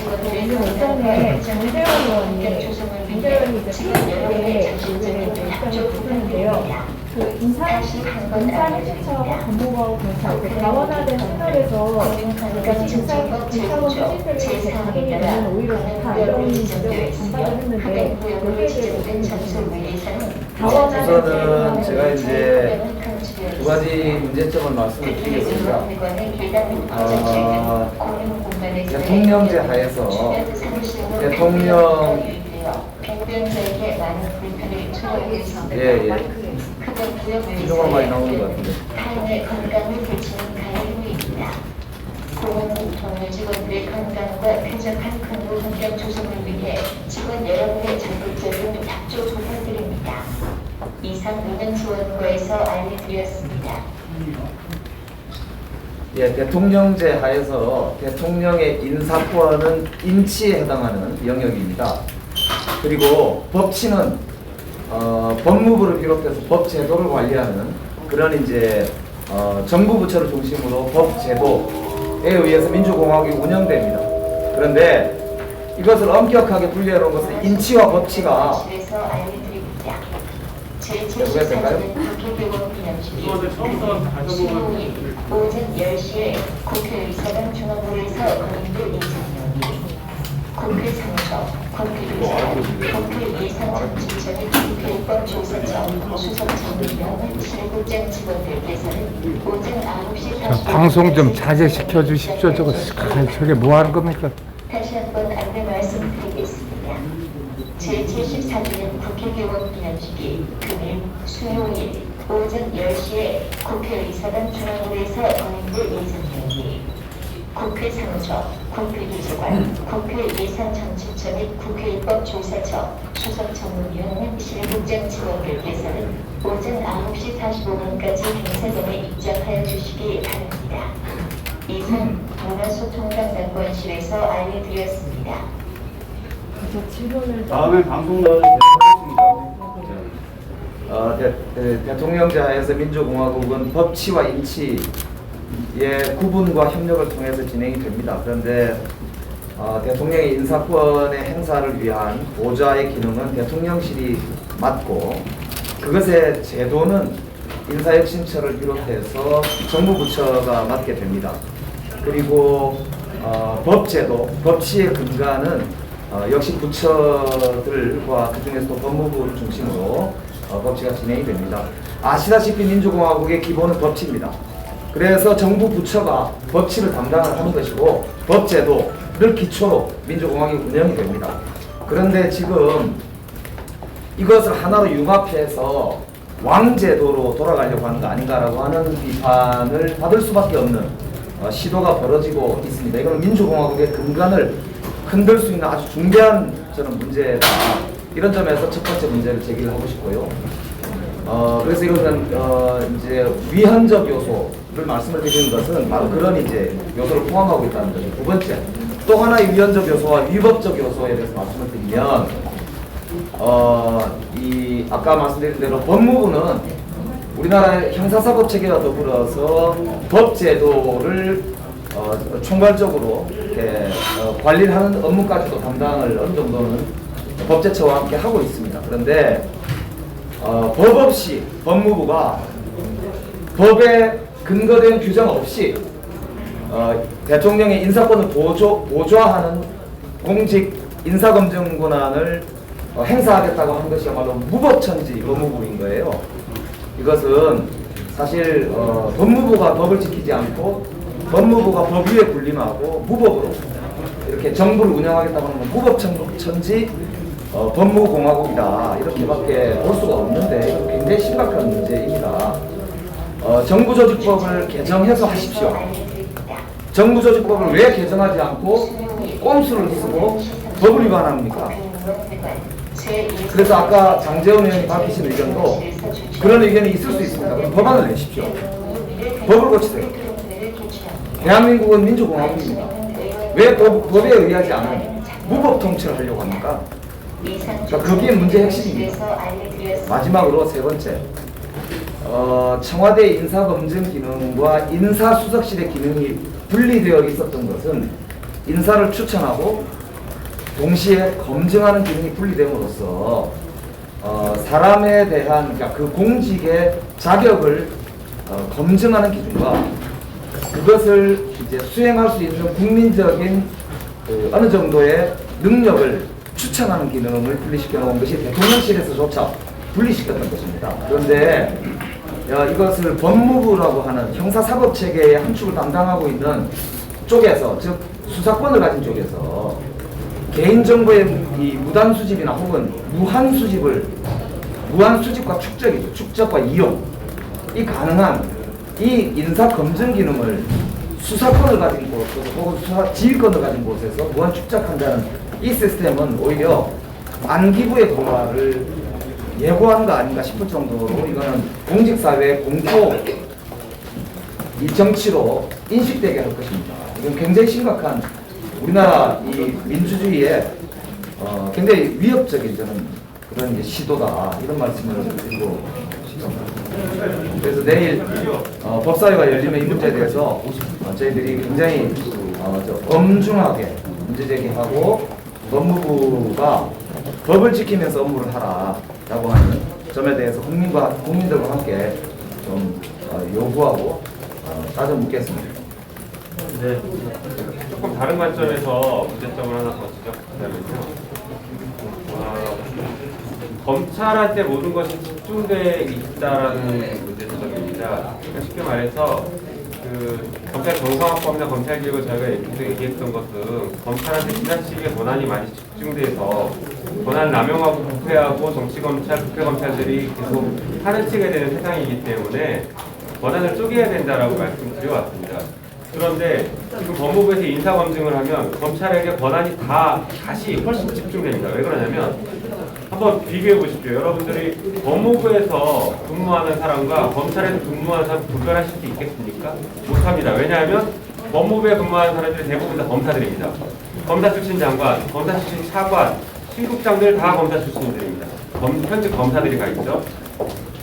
오전에 정재원 의원이 이제 새롭게 입장을 부르는데요. 그 인사혁신처하고 법무부하고 경찰, 다원화된 시설에서 그러니까 인사원 수집들을 가동이 되면 오히려 좋다 이런 지적을 전달을 했는데 여기에 대해서 우선은 제가 이제 두 가지 문제점을 말씀을 드리겠습니다. 대통령제 하에서 대통령 비용가 많이 나오는 것 같은데. 공원 동료 직원들의 건강과 쾌적한 근무 환경 조성을 위해 직원 여러분의 적극적인 협조 부탁드립니다. 이상 민원지원부에서 알려드렸습니다. 예, 대통령제 하에서 대통령의 인사권은 인치에 해당하는 영역입니다. 그리고 법치는 법무부를 비롯해서 법제도를 관리하는 그런 이제 정부 부처를 중심으로 법제도에 의해서 민주공화국이 운영됩니다. 그런데 이것을 엄격하게 분리해 놓은 것은 인치와 법치가 제74년 국회의원 기념식이 오전 10시에 국회의사당 중앙부에서 건립될 예정이오니 국회 상처, 국회 예산 정치처 및 국회법 조사처, 수석청문위원 실국장 직원들께서는 오전 9시 방송 좀 자제시켜 주십시오. 저게 뭐 하는 겁니까? 다시 한번 안내 말씀드리겠습니다. 제74주년 국회의원 기념식이 금일, 수요일 오전 10시에 국회의사당 중앙부에서 건립될 예정이오니 국회 상처, 국회도서관, 국회 예산정치처 및 국회법 조사처, 수석청문위원 실국장 직원들께서는 오전 9시 45분까지 행사장에 입장하여 주시기 바랍니다. 이상 문화소통담당관실에서 알려드렸습니다. 다음에 방송 나가는 하겠습니다. 대통령제 하에서 민주공화국은 법치와 인치의 구분과 협력을 통해서 진행이 됩니다. 그런데 대통령의 인사권의 행사를 위한 보좌의 기능은 대통령실이 맡고 그것의 제도는 인사혁신처를 비롯해서 정부 부처가 맡게 됩니다. 그리고 법제도, 법치의 근간은 역시 부처들과 그중에서도 법무부를 중심으로 법치가 진행이 됩니다. 아시다시피 민주공화국의 기본은 법치입니다. 그래서 정부 부처가 법치를 담당을 하는 것이고 법제도를 기초로 민주공화국이 운영이 됩니다. 그런데 지금 이것을 하나로 융합해서 왕제도로 돌아가려고 하는 거 아닌가라고 하는 비판을 받을 수밖에 없는 시도가 벌어지고 있습니다. 이건 민주공화국의 근간을 흔들 수 있는 아주 중대한 저는 문제다. 이런 점에서 첫 번째 문제를 제기를 하고 싶고요. 그래서 이것은 이제 위헌적 요소를 말씀을 드리는 것은 바로 그런 이제 요소를 포함하고 있다는 거죠. 두 번째, 또 하나의 위헌적 요소와 위법적 요소에 대해서 말씀을 드리면 이 아까 말씀드린 대로 법무부는 우리나라의 형사사법 체계와 더불어서 법제도를 총괄적으로 이렇게 관리를 하는 업무까지도 담당을 어느 정도는 법제처와 함께 하고 있습니다. 그런데 법 없이 법무부가 법에 근거된 규정 없이 대통령의 인사권을 보좌하는 공직 인사검증 권한을 행사하겠다고 하는 것이야말로 무법천지 법무부인 거예요. 이것은 사실 법무부가 법을 지키지 않고 법무부가 법 위에 군림하고 무법으로 이렇게 정부를 운영하겠다고 하는 건 무법천지 법무공화국이다 이렇게밖에 볼 수가 없는데 이건 굉장히 심각한 문제입니다. 정부조직법을 개정해서 하십시오. 정부조직법을 왜 개정하지 않고 꼼수를 쓰고 법을 위반합니까? 그래서 아까 장제원 의원이 밝히신 의견도 그런 의견이 있을 수 있습니다. 그럼 법안을 내십시오. 법을 고치세요. 대한민국은 민주공화국입니다. 왜 법에 의하지 않은 무법 통치를 하려고 합니까? 그게 문제의 핵심입니다. 마지막으로 세 번째, 청와대 인사검증 기능과 인사수석실의 기능이 분리되어 있었던 것은 인사를 추천하고 동시에 검증하는 기능이 분리됨으로써 사람에 대한 그러니까 그 공직의 자격을 검증하는 기준과 그것을 이제 수행할 수 있는 국민적인 어느 정도의 능력을 추천하는 기능을 분리시켜 놓은 것이 대통령실에서조차 분리시켰던 것입니다. 그런데 이것을 법무부라고 하는 형사사법체계의 한 축을 담당하고 있는 쪽에서, 즉 수사권을 가진 쪽에서 개인정보의 이 무단 수집이나 혹은 무한 수집과 축적이죠. 축적과 이용 이 가능한 이 인사 검증 기능을 수사권을 가진 곳 혹은 수사 지휘권을 가진 곳에서 무한 축적한다는 이 시스템은 오히려 안기부의 도발을 예고한 거 아닌가 싶을 정도로 이거는 공직사회의 공포 이 정치로 인식되게 할 것입니다. 이건 굉장히 심각한 우리나라 이 민주주의에 굉장히 위협적인 저는 그런 이제 시도다 이런 말씀을 드리고 싶습니다. 그래서 내일 법사위가 열리면 이 문제에 대해서 저희들이 굉장히 엄중하게 문제 제기하고 법무부가 법을 지키면서 업무를 하라라고 하는 점에 대해서 국민들과 함께 좀 요구하고 따져 묻겠습니다. 네, 조금 다른 관점에서 문제점을 하나 더 지적하자면요. 검찰한테 모든 것이 집중돼 있다라는 문제점입니다. 그러니까 쉽게 말해서 검찰 정상화법이나 검찰 개혁을 저희가 계속 얘기했던 것은 검찰한테 지나치게 권한이 많이 집중돼서 권한 남용하고 부패하고 정치검찰, 부패검찰들이 계속 하는 치게 되는 세상이기 때문에 권한을 쪼개야 된다라고 말씀드려왔습니다. 그런데 지금 법무부에서 인사검증을 하면 검찰에게 권한이 다시 훨씬 집중됩니다. 왜 그러냐면 한번 비교해 보십시오. 여러분들이 법무부에서 근무하는 사람과 검찰에서 근무하는 사람 구별하실 수 있겠습니까? 못합니다. 왜냐하면 법무부에 근무하는 사람들이 대부분 다 검사들입니다. 검사 출신 장관, 검사 출신 차관, 신국장들 다 검사 출신들입니다. 현직 검사들이 가 있죠.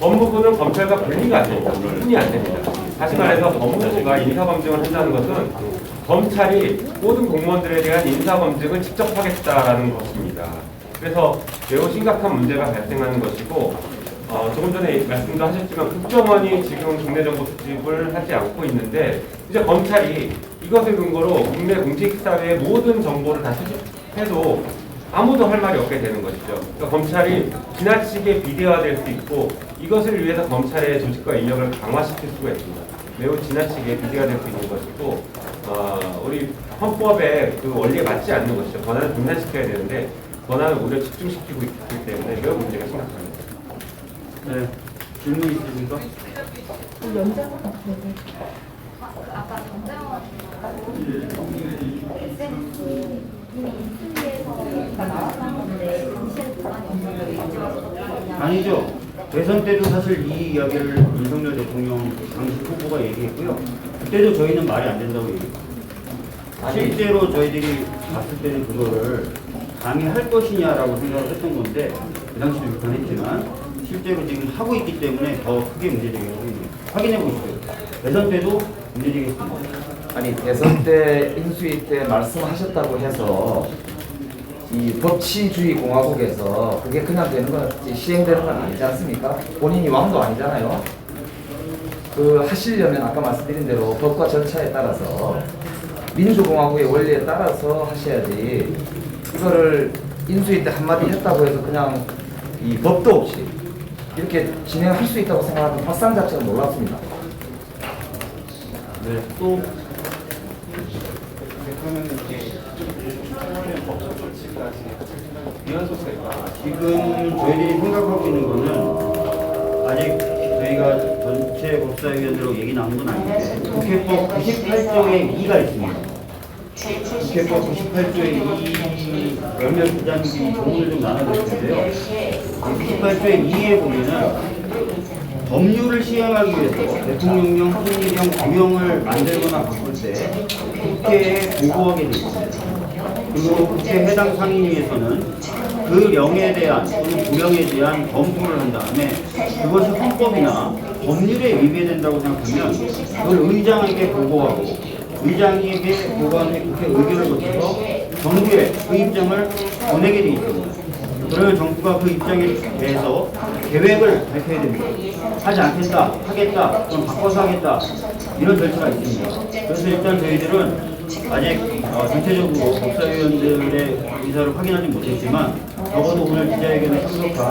법무부는 검찰과 분리가 안 됩니다. 분리 안 됩니다. 다시 말해서 법무부가 인사검증을 한다는 것은 검찰이 모든 공무원들에 대한 인사검증을 직접 하겠다라는 것입니다. 그래서 매우 심각한 문제가 발생하는 것이고 조금 전에 말씀도 하셨지만 국정원이 지금 국내정보 수집을 하지 않고 있는데 이제 검찰이 이것을 근거로 국내 공직사회의 모든 정보를 다 수집해도 아무도 할 말이 없게 되는 것이죠. 그러니까 검찰이 지나치게 비대화될 수 있고 이것을 위해서 검찰의 조직과 인력을 강화시킬 수가 있습니다. 매우 지나치게 비대화될 수 있는 것이고 우리 헌법의 그 원리에 맞지 않는 것이죠. 권한을 분산시켜야 되는데 권한을 오히려 집중시키고 있기 때문에 매우 문제가 심각합니다. 네, 질문 있으십니까? 연장은 아까 정재원 SNS에 나왔던 건데 당시에 그만이 없었는데 아니죠. 대선 때도 사실 이 이야기를 윤석열 대통령 당시 후보가 얘기했고요. 그때도 저희는 말이 안 된다고 얘기했어요. 실제로 저희들이 봤을 때는 그거를 감히 할 것이냐라고 생각을 했던 건데 그 당시도 비판했지만 실제로 지금 하고 있기 때문에 더 크게 문제제기를 하고 있는 거예요. 확인해 보십시오. 대선 때도 문제제기했습니다. 아니 대선 때 인수위 때 말씀하셨다고 해서 이 법치주의 공화국에서 그게 그냥 되는 건 시행되는 건 아니지 않습니까? 본인이 왕도 아니잖아요. 그 하시려면 아까 말씀드린 대로 법과 절차에 따라서 민주공화국의 원리에 따라서 하셔야지 이거를 인수위 때 한마디 했다고 해서 그냥 이 법도 없이 이렇게 진행할 수 있다고 생각하는 발상 자체가 놀랍습니다. 네, 또 지금 저희들이 생각하고 있는 거는 아직 저희가 전체 법사위원들하고 얘기 나눈 건 아닌데 국회법 98조의 2가 있습니다. 국회법 98조의 2 몇몇 부장님들이 조문을 좀 나눠볼 텐데요. 98조의 2에 보면은 법률을 시행하기 위해서 대통령령, 합의령, 규령을 만들거나 바꿀 때 국회에 보고하게 되어 있습니다. 그리고 국회 해당 상임위에서는 그 령에 대한 또는 규령에 대한 검토를 한 다음에 그것이 헌법이나 법률에 위배된다고 생각하면 그걸 의장에게 보고하고 의장직의 보관에 국회 의결을 거쳐서 정부에 그 입장을 보내게 돼 있습니다. 그러면 정부가 그 입장에 대해서 계획을 밝혀야 됩니다. 하지 않겠다, 하겠다, 그럼 바꿔서 하겠다, 이런 절차가 있습니다. 그래서 일단 저희들은 아직 전체적으로 법사위원들의 의사를 확인하지 못했지만 적어도 오늘 기자회견에 참석한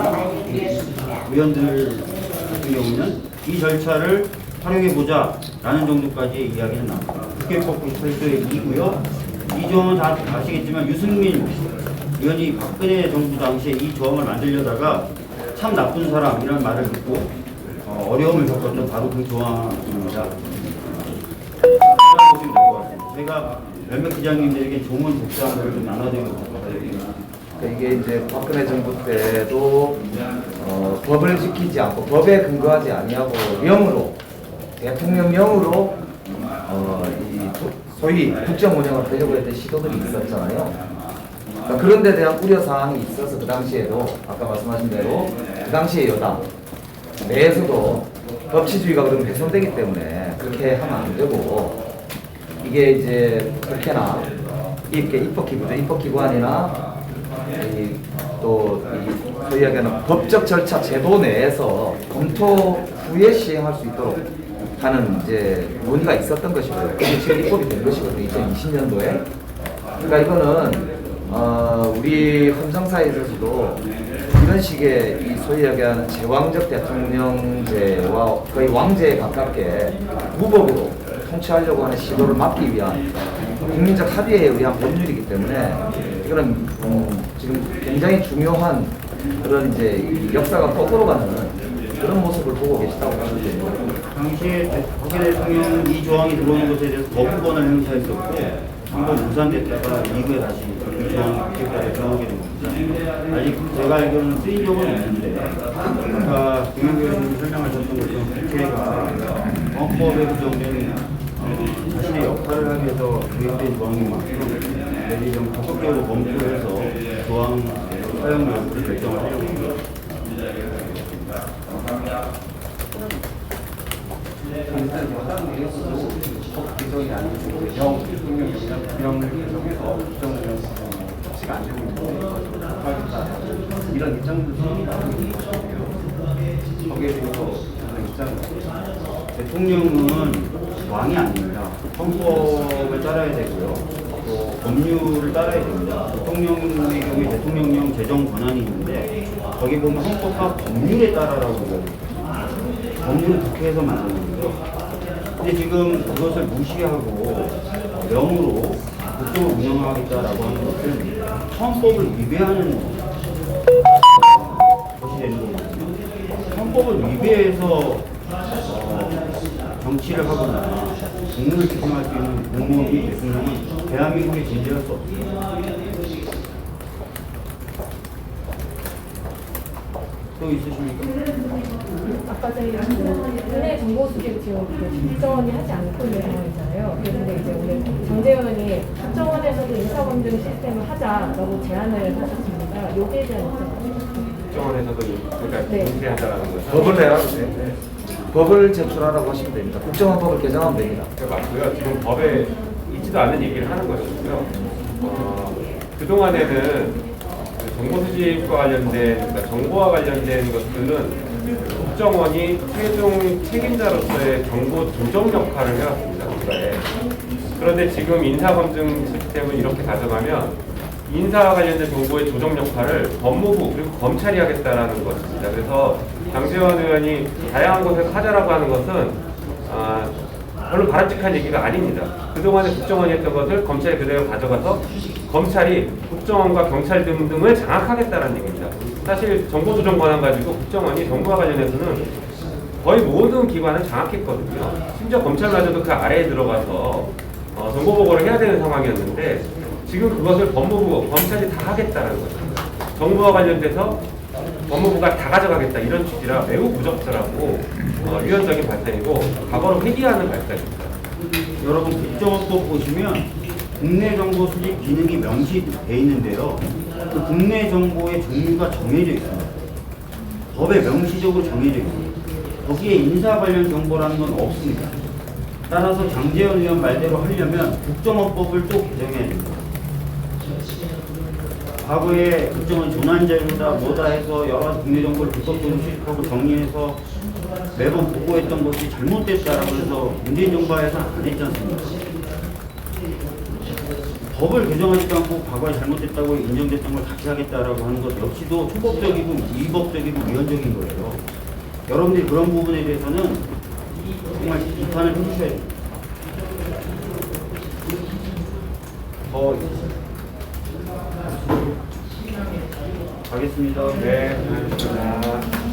의원들 같은 경우는 이 절차를 활용해보자 라는 정도까지 이야기는 나옵니다. 국회법 98조의 2고요. 이 조항은 다 아시겠지만 유승민 의원이 박근혜 정부 당시에 이 조항을 만들려다가 참 나쁜 사람이라는 말을 듣고 어려움을 겪었던 바로 그 조항입니다. 보시면 될 것 같습니다. 제가 몇몇 기자님들에게 좋은 복사를 좀 나눠드리고 싶거든요. 이게 이제 박근혜 정부 때도 법을 지키지 않고 법에 근거하지 아니하고 명으로 대통령령으로 이 소위 국정 운영을 하려고 했던 시도들이 있었잖아요. 그러니까 그런 데 대한 우려 사항이 있어서 그 당시에도 아까 말씀하신 대로 그 당시에 여당 내에서도 법치주의가 그럼 훼손되기 때문에 그렇게 하면 안 되고 이게 이제 국회나 입법기관이나 또 소위 얘기하는 법적 절차 제도 내에서 검토 후에 시행할 수 있도록 하는 이제 논의가 있었던 것이고요. 그게 지금 입법이 된 것이거든요. 2020년도에. 그러니까 이거는 우리 헌정사에 있어서도 이런 식의 이 소위 얘기하는 제왕적 대통령제와 거의 왕제에 가깝게 무법으로 통치하려고 하는 시도를 막기 위한 국민적 합의에 의한 법률이기 때문에 이거는 지금 굉장히 중요한 그런 이제 역사가 거꾸로 가는 그런 모습을 보고 계시다고 보시면 됩니다. 당시에 박근혜 대통령은 이 조항이 들어오는 것에 대해서 거부권을 행사했었고 한번 무산됐다가 이후에 다시 이 조항이 국회까지 들어오게 된 겁니다. 아직 제가 알기로는 쓰인 적은 없는데 아까 김영규 의원님이 설명하셨던 것처럼 국회가 헌법에 규정된 자신의 역할을 하기 위해서 계획된 조항인 만큼 내리 좀 적극적으로 검토해서 조항 사용 여부를 결정을 하려고 합니다. 개정이 아니고 명 개정해서 국정운영 조치가 안 되고 있는 것을 이런 입장들이 나오고 있는 것이고요. 거기에 대해서 저는 입장을 대통령은 왕이 아닙니다. 헌법을 따라야 되고요. 또 법률을 따라야 됩니다. 대통령의 경우에 대통령령 제정 권한이 있는데 거기 보면 헌법과 법률에 따라라고 이야기합니다. 법률은 국회에서 만드는 거고요. 근데 지금 그것을 무시하고 명으로 국정을 운영하겠다라고 하는 것은 헌법을 위배하는 것이 되는 거거든요. 헌법을 위배해서 정치를 하거나 국무를 추진할 수 있는 공무원이 대통령은 대한민국에 존재할 수 없습니다. 또 있으십니까? 아까 저희 국내 정보 수집 지금 국정원이 하지 않고 있는 상황이잖아요. 그런데 이제 오늘 정재원이 국정원에서도 인사검증 시스템을 하자라고 제안을 하셨습니다. 여기에 대한 입장은? 국정원에서도 그러니까 네. 인쇄한다라는 거죠. 법을 내라고 네. 법을 제출하라고 하시면 됩니다. 국정원법을 개정하면 됩니다. 맞고요. 지금 법에 있지도 않은 얘기를 하는 것이고요. 그동안에는 정보 수집과 관련된, 그러니까 정보와 관련된 것들은 국정원이 최종 책임자로서의 정보 조정 역할을 해왔습니다. 국가에. 그런데 지금 인사검증 시스템을 이렇게 가져가면 인사와 관련된 정보의 조정 역할을 법무부 그리고 검찰이 하겠다라는 것입니다. 그래서 장제원 의원이 다양한 곳에서 하자라고 하는 것은 별로 바람직한 얘기가 아닙니다. 그동안에 국정원이 했던 것을 검찰이 그대로 가져가서 검찰이 국정원과 경찰 등등을 장악하겠다는 얘기입니다. 사실 정보조정 권한 가지고 국정원이 정부와 관련해서는 거의 모든 기관을 장악했거든요. 심지어 검찰마저도 그 아래에 들어가서 정보보고를 해야 되는 상황이었는데 지금 그것을 법무부, 검찰이 다 하겠다는 거죠. 정부와 관련돼서 법무부가 다 가져가겠다 이런 취지라 매우 부적절하고 위헌적인 발상이고 과거로 회귀하는 발상입니다. 여러분 국정원법 보시면 국내 정보 수집 기능이 명시되어 있는데요. 그 국내 정보의 종류가 정해져 있습니다. 법에 명시적으로 정해져 있습니다. 거기에 인사 관련 정보라는 건 없습니다. 따라서 장제원 의원 말대로 하려면 국정원법을 또 개정해야 됩니다. 과거에 국정원 조난자료다 뭐다 해서 여러 국내 정보를 불법적으로 수집하고 정리해서 매번 보고했던 것이 잘못됐다라고 해서 문재인 정부에서는 안 했지 않습니까? 법을 개정하지도 않고 과거에 잘못됐다고 인정됐던 걸 같이 하겠다라고 하는 것 역시도 초법적이고 위법적이고 위헌적인 거예요. 여러분들이 그런 부분에 대해서는 정말 비판을 해주셔야 됩니다. 가겠습니다. 네, 감사합니다.